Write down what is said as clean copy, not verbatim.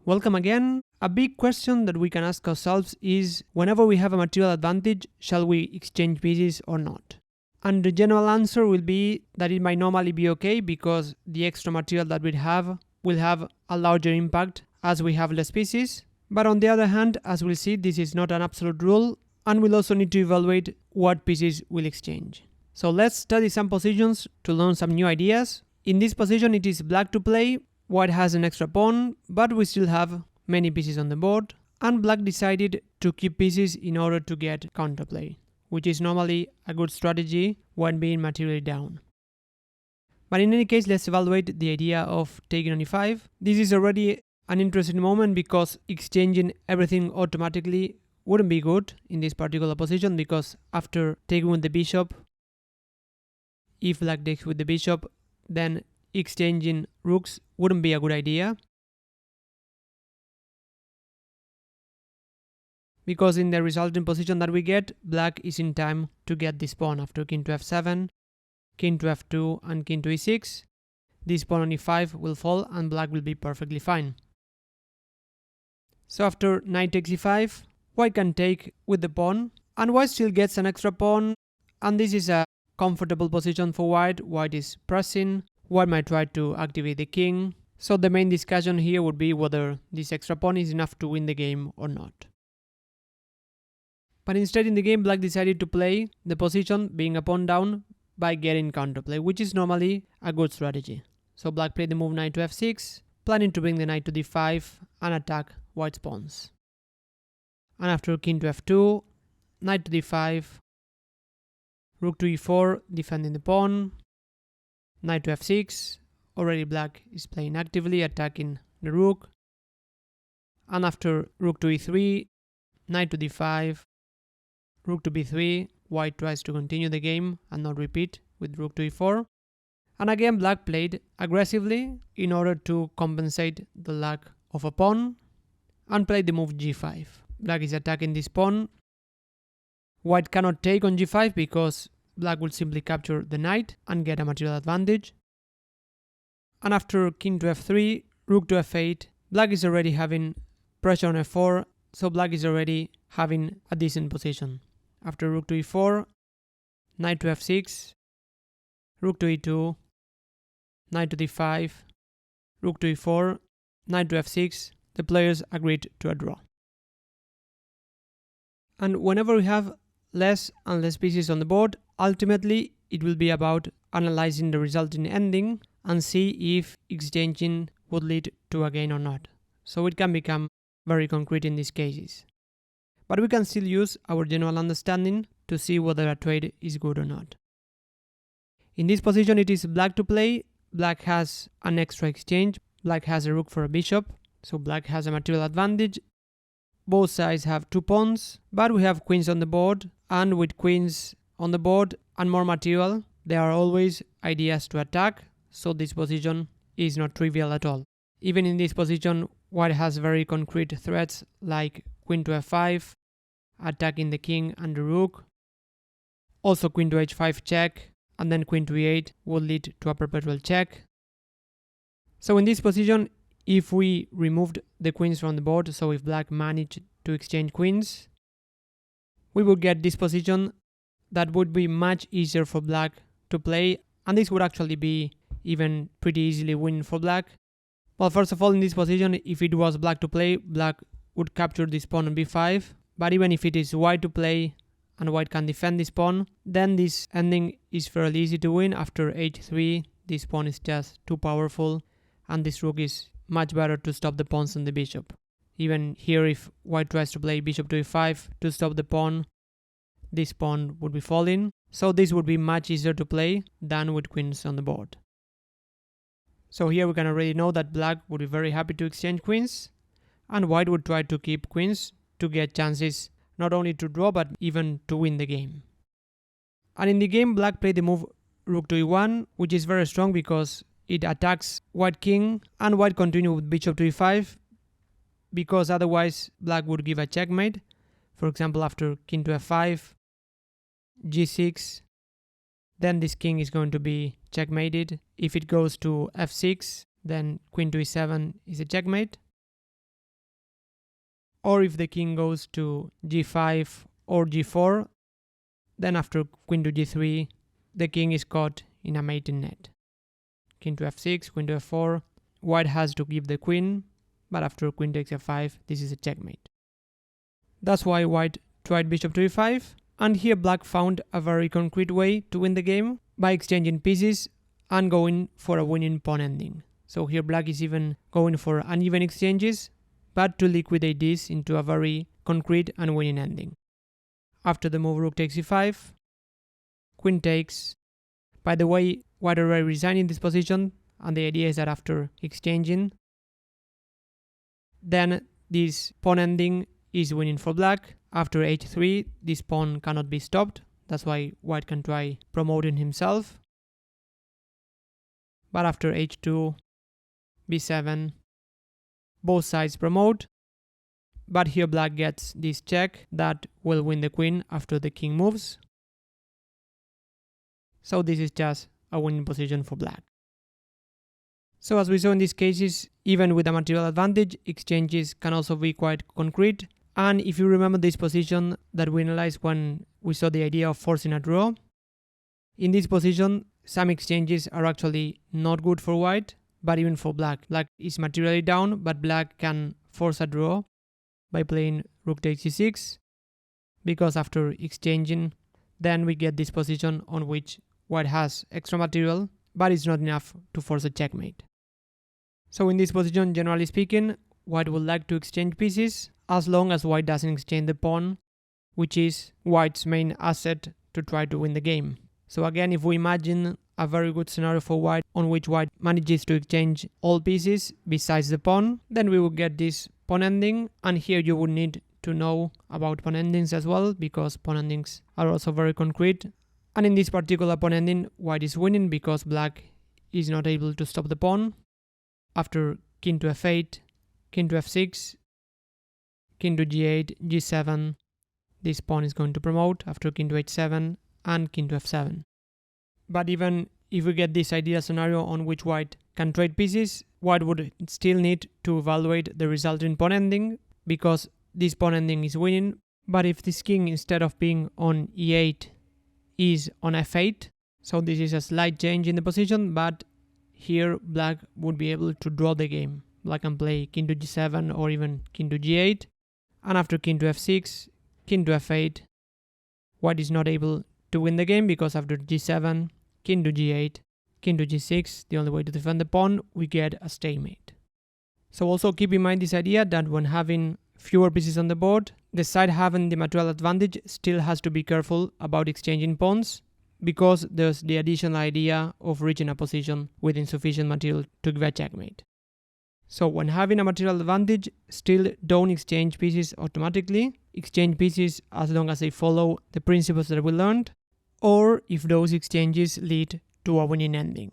Welcome again. A big question that we can ask ourselves is, whenever we have a material advantage, shall we exchange pieces or not? And the general answer will be that it might normally be okay because the extra material that we have will have a larger impact as we have less pieces. But on the other hand, as we'll see, this is not an absolute rule, and we'll also need to evaluate what pieces we'll exchange. So let's study some positions to learn some new ideas. In this position it is black to play, white has an extra pawn, but we still have many pieces on the board, and black decided to keep pieces in order to get counterplay, which is normally a good strategy when being materially down. But in any case, let's evaluate the idea of taking on e5. This is already an interesting moment because exchanging everything automatically wouldn't be good in this particular position, because after taking with the bishop, if black takes with the bishop, then exchanging rooks wouldn't be a good idea, because in the resulting position that we get, black is in time to get this pawn after king to f7, king to f2 and king to e6. This pawn on e5 will fall and black will be perfectly fine. So after knight takes e5, white can take with the pawn, and white still gets an extra pawn, and this is a comfortable position for white. White is pressing, white might try to activate the king, so the main discussion here would be whether this extra pawn is enough to win the game or not. But instead in the game, black decided to play the position being a pawn down by getting counterplay, which is normally a good strategy. So black played the move knight to f6, planning to bring the knight to d5 and attack white's pawns. And after king to f2, knight to d5, rook to e4, defending the pawn, knight to f6, already black is playing actively, attacking the rook. And after rook to e3, knight to d5, rook to b3, white tries to continue the game and not repeat with rook to e4. And again black played aggressively in order to compensate the lack of a pawn and played the move g5. Black is attacking this pawn. White cannot take on g5 because black will simply capture the knight and get a material advantage. And after king to f3, rook to f8, black is already having pressure on f4, so black is already having a decent position. After rook to e4, knight to f6, rook to e2, knight to d5, rook to e4, knight to f6, the players agreed to a draw. And whenever we have less and less pieces on the board, ultimately it will be about analyzing the resulting ending and see if exchanging would lead to a gain or not. So it can become very concrete in these cases. But we can still use our general understanding to see whether a trade is good or not. In this position it is black to play. Black has an extra exchange. Black has a rook for a bishop, so black has a material advantage. Both sides have two pawns, but we have queens on the board, and with queens on the board and more material, there are always ideas to attack, so this position is not trivial at all. Even in this position, white has very concrete threats like queen to f5, attacking the king and the rook. Also queen to h5 check, and then queen to e8 would lead to a perpetual check. So in this position, if we removed the queens from the board, so if black managed to exchange queens, we would get this position that would be much easier for black to play, and this would actually be even pretty easily win for black. Well, first of all, in this position, if it was black to play, black would capture this pawn on b5, but even if it is white to play and white can defend this pawn, then this ending is fairly easy to win. After h3, this pawn is just too powerful, and this rook is much better to stop the pawns and the bishop. Even here, if white tries to play bishop to e5 to stop the pawn, this pawn would be falling, so this would be much easier to play than with queens on the board. So here we can already know that black would be very happy to exchange queens, and white would try to keep queens to get chances not only to draw but even to win the game. And in the game, black played the move rook to e1, which is very strong because it attacks white king, and white continue with bishop to e5, because otherwise black would give a checkmate. For example, after king to f5, g6, then this king is going to be checkmated. If it goes to f6, then queen to e7 is a checkmate. or if the king goes to g5 or g4, then after queen to g3, the king is caught in a mating net. King to f6, queen to f4, white has to give the queen, but after queen takes f5, this is a checkmate. That's why white tried bishop to e5, and here black found a very concrete way to win the game by exchanging pieces and going for a winning pawn ending. So here black is even going for uneven exchanges, but to liquidate this into a very concrete and winning ending. After the move rook takes e5, queen takes. By the way, white already resigned in this position, and the idea is that after exchanging, then this pawn ending is winning for black. After h3, this pawn cannot be stopped. That's why white can try promoting himself. But after h2, b7, both sides promote. But here black gets this check that will win the queen after the king moves. So this is just a winning position for black. So as we saw in these cases, even with a material advantage, exchanges can also be quite concrete. And if you remember this position that we analyzed when we saw the idea of forcing a draw, in this position, some exchanges are actually not good for white, but even for black. Black is materially down, but black can force a draw by playing rook takes e6, because after exchanging, then we get this position on which white has extra material, but it's not enough to force a checkmate. So in this position, generally speaking, white would like to exchange pieces as long as white doesn't exchange the pawn, which is white's main asset to try to win the game. So again, if we imagine a very good scenario for white on which white manages to exchange all pieces besides the pawn, then we will get this pawn ending, and here you would need to know about pawn endings as well, because pawn endings are also very concrete. And in this particular pawn ending, white is winning because black is not able to stop the pawn. After king to f8, king to f6, king to g8, g7, this pawn is going to promote after king to h7 and king to f7. But even if we get this ideal scenario on which white can trade pieces, white would still need to evaluate the resulting pawn ending, because this pawn ending is winning. But if this king, instead of being on e8, is on f8, so this is a slight change in the position, but here black would be able to draw the game. Black can play king to g7 or even king to g8, and after king to f6, king to f8, white is not able to win the game, because after g7, king to g8, king to g6, the only way to defend the pawn, we get a stalemate. So also keep in mind this idea that when having fewer pieces on the board, the side having the material advantage still has to be careful about exchanging pawns, because there's the additional idea of reaching a position with insufficient material to give a checkmate. So when having a material advantage, still don't exchange pieces automatically. Exchange pieces as long as they follow the principles that we learned, or if those exchanges lead to a winning ending.